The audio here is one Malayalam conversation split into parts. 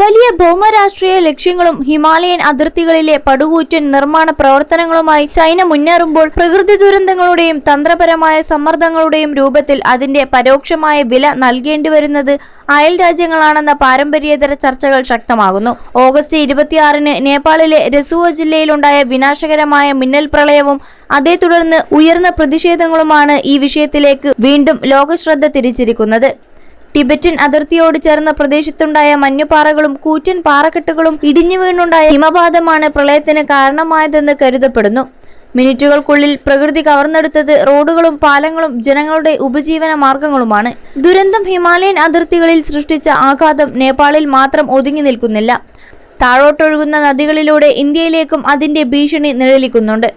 വലിയ ഭൗമരാഷ്ട്രീയ ലക്ഷ്യങ്ങളും ഹിമാലയൻ അതിർത്തികളിലെ പടുകൂറ്റൻ നിർമ്മാണ പ്രവർത്തനങ്ങളുമായി ചൈന മുന്നേറുമ്പോൾ പ്രകൃതി ദുരന്തങ്ങളുടെയും തന്ത്രപരമായ സമ്മർദ്ദങ്ങളുടെയും രൂപത്തിൽ അതിന്റെ പരോക്ഷമായ വില നൽകേണ്ടി വരുന്നത് അയൽ രാജ്യങ്ങളാണെന്ന പാരമ്പര്യേതര ചർച്ചകൾ ശക്തമാകുന്നു. ഓഗസ്റ്റ് 26-ന് നേപ്പാളിലെ രസുവ ജില്ലയിലുണ്ടായ വിനാശകരമായ മിന്നൽ പ്രളയവും അതേ തുടർന്ന് ഉയർന്ന പ്രതിഷേധങ്ങളുമാണ് ഈ വിഷയത്തിലേക്ക് വീണ്ടും ലോകശ്രദ്ധ തിരിച്ചിരിക്കുന്നത്. ടിബറ്റൻ അതിർത്തിയോട് ചേർന്ന പ്രദേശത്തുണ്ടായ മഞ്ഞുപാറകളും കൂറ്റൻ പാറക്കെട്ടുകളും ഇടിഞ്ഞു വീണുണ്ടായ ഹിമപാതമാണ് പ്രളയത്തിന് കാരണമായതെന്ന് കരുതപ്പെടുന്നു. മിനിറ്റുകൾക്കുള്ളിൽ പ്രകൃതി കവർന്നെടുത്തത് റോഡുകളും പാലങ്ങളും ജനങ്ങളുടെ ഉപജീവന മാർഗങ്ങളുമാണ്. ദുരന്തം ഹിമാലയൻ അതിർത്തികളിൽ സൃഷ്ടിച്ച ആഘാതം നേപ്പാളിൽ മാത്രം ഒതുങ്ങി നിൽക്കുന്നില്ല. താഴോട്ടൊഴുകുന്ന നദികളിലൂടെ ഇന്ത്യയിലേക്കും അതിന്റെ ഭീഷണി നിഴലിക്കുന്നുണ്ട്.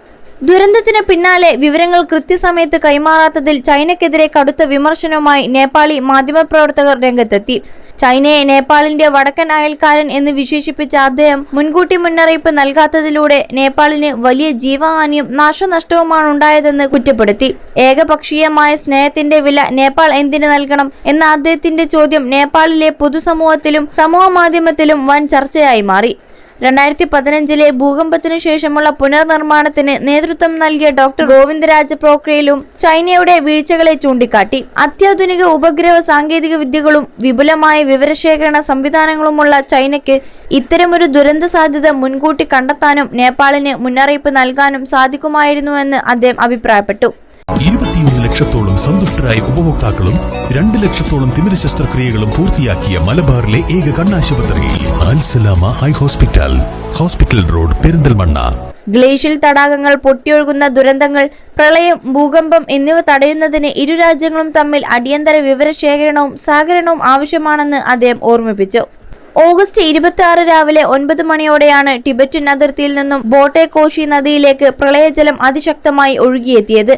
ദുരന്തത്തിന് പിന്നാലെ വിവരങ്ങൾ കൃത്യസമയത്ത് കൈമാറാത്തതിൽ ചൈനയ്ക്കെതിരെ കടുത്ത വിമർശനവുമായി നേപ്പാളി മാധ്യമപ്രവർത്തകർ രംഗത്തെത്തി. ചൈനയെ നേപ്പാളിന്റെ വടക്കൻ അയൽക്കാരൻ എന്ന് വിശേഷിപ്പിച്ച അദ്ദേഹം മുൻകൂട്ടി മുന്നറിയിപ്പ് നൽകാത്തതിലൂടെ നേപ്പാളിന് വലിയ ജീവഹാനിയും നാശനഷ്ടവുമാണ് ഉണ്ടായതെന്ന് കുറ്റപ്പെടുത്തി. ഏകപക്ഷീയമായ സ്നേഹത്തിന്റെ വില നേപ്പാൾ എന്തിന് നൽകണം എന്ന അദ്ദേഹത്തിന്റെ ചോദ്യം നേപ്പാളിലെ പൊതുസമൂഹത്തിലും സമൂഹ മാധ്യമത്തിലും വൻ ചർച്ചയായി മാറി. 2015-ലെ ഭൂകമ്പത്തിനു ശേഷമുള്ള പുനർനിർമ്മാണത്തിന് നേതൃത്വം നൽകിയ ഡോക്ടർ ഗോവിന്ദരാജ പോഖ്രിയലും ചൈനയുടെ വീഴ്ചകളെ ചൂണ്ടിക്കാട്ടി. അത്യാധുനിക ഉപഗ്രഹ സാങ്കേതിക വിദ്യകളും വിപുലമായ വിവരശേഖരണ സംവിധാനങ്ങളുമുള്ള ചൈനയ്ക്ക് ഇത്തരമൊരു ദുരന്ത സാധ്യത മുൻകൂട്ടി കണ്ടെത്താനും നേപ്പാളിന് മുന്നറിയിപ്പ് നൽകാനും സാധിക്കുമായിരുന്നുവെന്ന് അദ്ദേഹം അഭിപ്രായപ്പെട്ടു. 21 ലക്ഷത്തോളം സന്തുഷ്ടരായ ഉപഭോക്താക്കളും 2 ലക്ഷത്തോളം തിമിര ശസ്ത്രക്രിയകളും പൂർത്തിയാക്കിയ മലബാറിലെ ഏക കണ്ണാശുപത്രി Al Salama eye hospital, hospital road, Perinthalmanna. Glacial തടാകങ്ങൾ പൊട്ടിയൊഴുകുന്ന ദുരന്തങ്ങൾ, പ്രളയം, ഭൂകമ്പം എന്നിവ തടയുന്നതിന് ഇരു രാജ്യങ്ങളും തമ്മിൽ അടിയന്തര വിവരശേഖരണവും സഹകരണവും ആവശ്യമാണെന്ന് അദ്ദേഹം ഓർമ്മിപ്പിച്ചു. ഓഗസ്റ്റ് 26 രാവിലെ 9 മണിയോടെയാണ് ടിബറ്റൻ അതിർത്തിയിൽ നിന്നും ബോട്ടെ കോശി നദിയിലേക്ക് പ്രളയജലം അതിശക്തമായി ഒഴുകിയെത്തിയത്.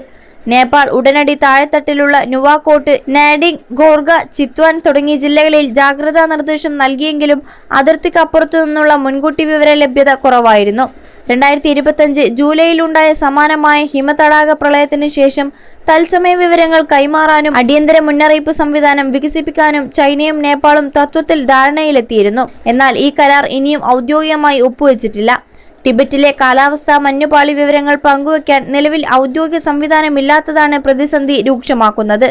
നേപ്പാൾ ഉടനടി താഴെത്തട്ടിലുള്ള നുവാകോട്ട്, നാഡിംഗ്, ഗോർഗ, ചിത്വാൻ തുടങ്ങിയ ജില്ലകളിൽ ജാഗ്രതാ നിർദ്ദേശം നൽകിയെങ്കിലും അതിർത്തിക്കപ്പുറത്തു നിന്നുള്ള മുൻകൂട്ടി വിവര ലഭ്യത കുറവായിരുന്നു. 2025 ജൂലൈയിലുണ്ടായ സമാനമായ ഹിമതടാക പ്രളയത്തിന് ശേഷം തത്സമയ വിവരങ്ങൾ കൈമാറാനും അടിയന്തര മുന്നറിയിപ്പ് സംവിധാനം വികസിപ്പിക്കാനും ചൈനയും നേപ്പാളും തത്വത്തിൽ ധാരണയിലെത്തിയിരുന്നു. എന്നാൽ ഈ കരാർ ഇനിയും ഔദ്യോഗികമായി ഒപ്പുവെച്ചിട്ടില്ല. ടിബറ്റിലെ കാലാവസ്ഥാ മഞ്ഞുപാളി വിവരങ്ങൾ പങ്കുവയ്ക്കാൻ നിലവിൽ ഔദ്യോഗിക സംവിധാനമില്ലാത്തതാണ് പ്രതിസന്ധി രൂക്ഷമാക്കുന്നത്.